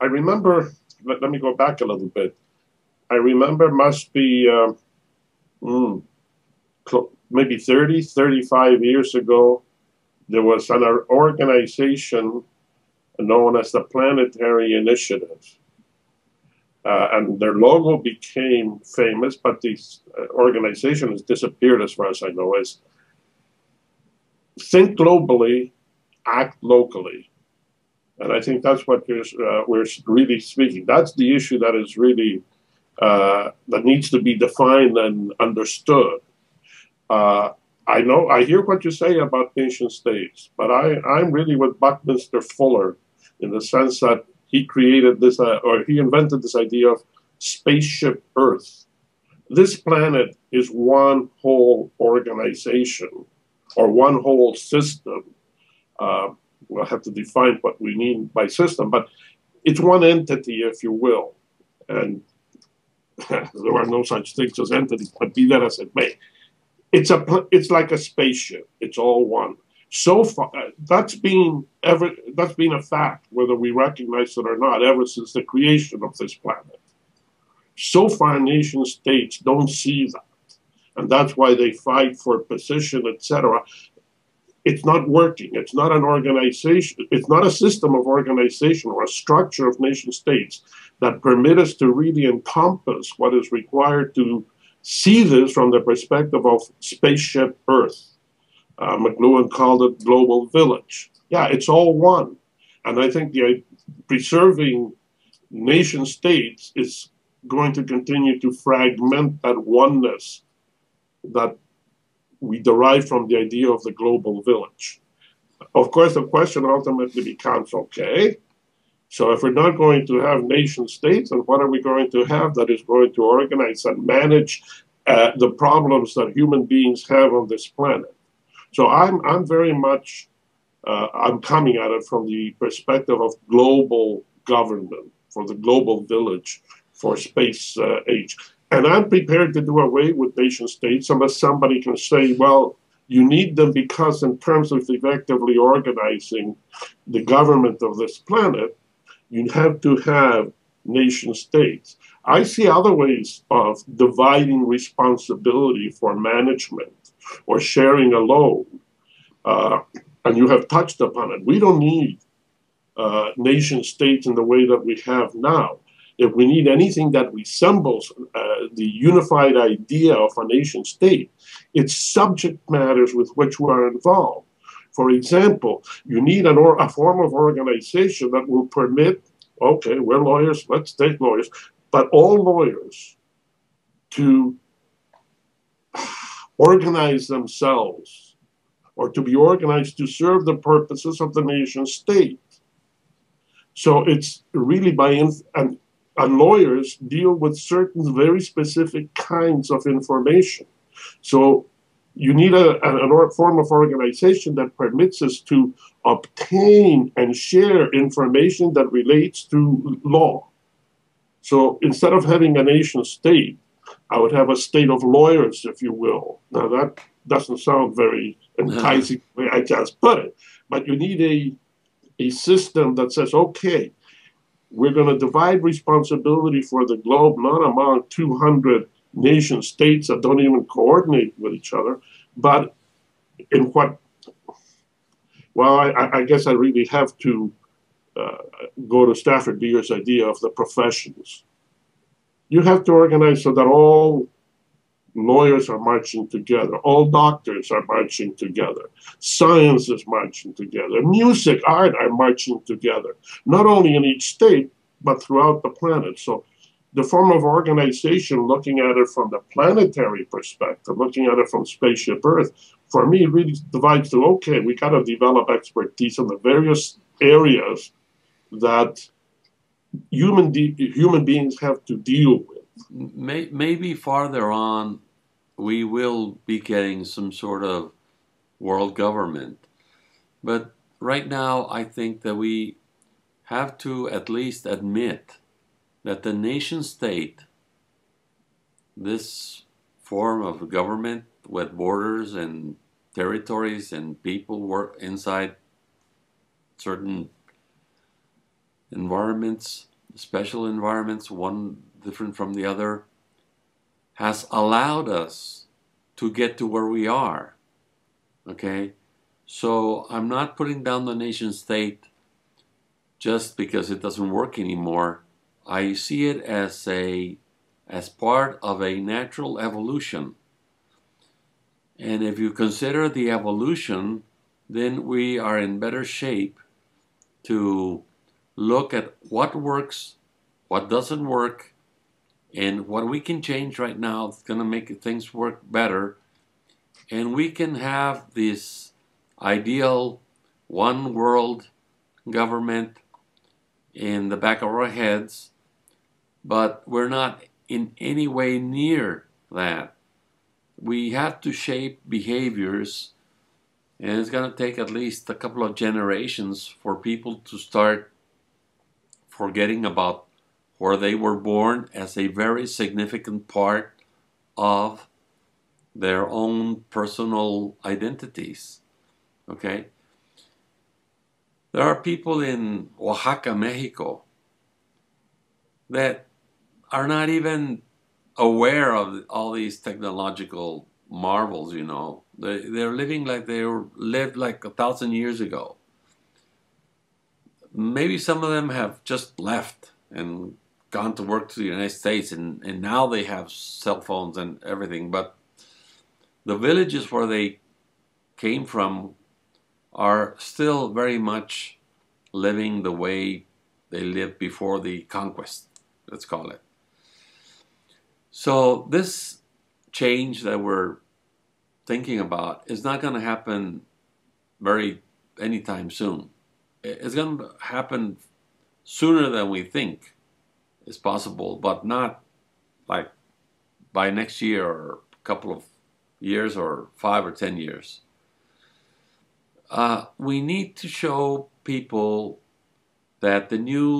I remember, let me go back a little bit. I remember must be mm, maybe 30, 35 years ago, there was an organization known as the Planetary Initiative. And their logo became famous, but this organization has disappeared as far as I know, is think globally, act locally. And I think that's what we're really speaking. That's the issue that is really, that needs to be defined and understood. I hear what you say about nation states, but I'm really with Buckminster Fuller in the sense that he created this, or he invented this idea of Spaceship Earth. This planet is one whole organization or one whole system. We'll have to define what we mean by system, but it's one entity, if you will. And there are no such things as entities, but be that as it may. It's like a spaceship. It's all one. So far, that's been a fact, whether we recognize it or not, ever since the creation of this planet. So far, nation states don't see that, and that's why they fight for position, etc. It's not working. It's not an organization. It's not a system of organization or a structure of nation states that permit us to really encompass what is required to see this from the perspective of Spaceship Earth. McLuhan called it global village. Yeah, it's all one. And I think preserving nation states is going to continue to fragment that oneness that we derive from the idea of the global village. Of course, the question ultimately becomes, okay, so if we're not going to have nation states, then what are we going to have that is going to organize and manage the problems that human beings have on this planet? So I'm very much, I'm coming at it from the perspective of global government, for the global village, for space age. And I'm prepared to do away with nation states unless somebody can say, well, you need them because in terms of effectively organizing the government of this planet, you have to have nation states. I see other ways of dividing responsibility for management or sharing a load. And you have touched upon it. We don't need nation states in the way that we have now. If we need anything that resembles the unified idea of a nation state, it's subject matters with which we are involved. For example, you need a form of organization that will permit, okay, we're lawyers, let's take lawyers, but all lawyers to organize themselves or to be organized to serve the purposes of the nation state. So it's really and lawyers deal with certain very specific kinds of information. So you need a form of organization that permits us to obtain and share information that relates to law. So instead of having a nation state, I would have a state of lawyers, if you will. Now that doesn't sound very enticing the way I just put it, but you need a system that says, okay, we're going to divide responsibility for the globe not among 200 nation states that don't even coordinate with each other, but in what, well, I guess I really have to go to Stafford Beer's idea of the professions. You have to organize so that all lawyers are marching together, all doctors are marching together, science is marching together, music, art are marching together, not only in each state, but throughout the planet. So the form of organization, looking at it from the planetary perspective, looking at it from Spaceship Earth, for me, really divides to, okay, we got to develop expertise in the various areas that human beings have to deal with. Maybe farther on, we will be getting some sort of world government. But right now, I think that we have to at least admit that the nation state, this form of government with borders and territories and people work inside certain environments, special environments, one different from the other, has allowed us to get to where we are. Okay? So I'm not putting down the nation state just because it doesn't work anymore. I see it as part of a natural evolution. And if you consider the evolution, then we are in better shape to look at what works, what doesn't work, and what we can change right now that's going to make things work better. And we can have this ideal one world government in the back of our heads, but we're not in any way near that. We have to shape behaviors, and it's going to take at least a couple of generations for people to start forgetting about where they were born as a very significant part of their own personal identities. Okay? There are people in Oaxaca, Mexico, that are not even aware of all these technological marvels, you know. They're living like they lived like 1,000 years ago. Maybe some of them have just left and gone to work to the United States, and now they have cell phones and everything. But the villages where they came from are still very much living the way they lived before the conquest, let's call it. So this change that we're thinking about is not going to happen anytime soon. It's going to happen sooner than we think is possible, but not like by next year or a couple of years or 5 or 10 years. We need to show people that the new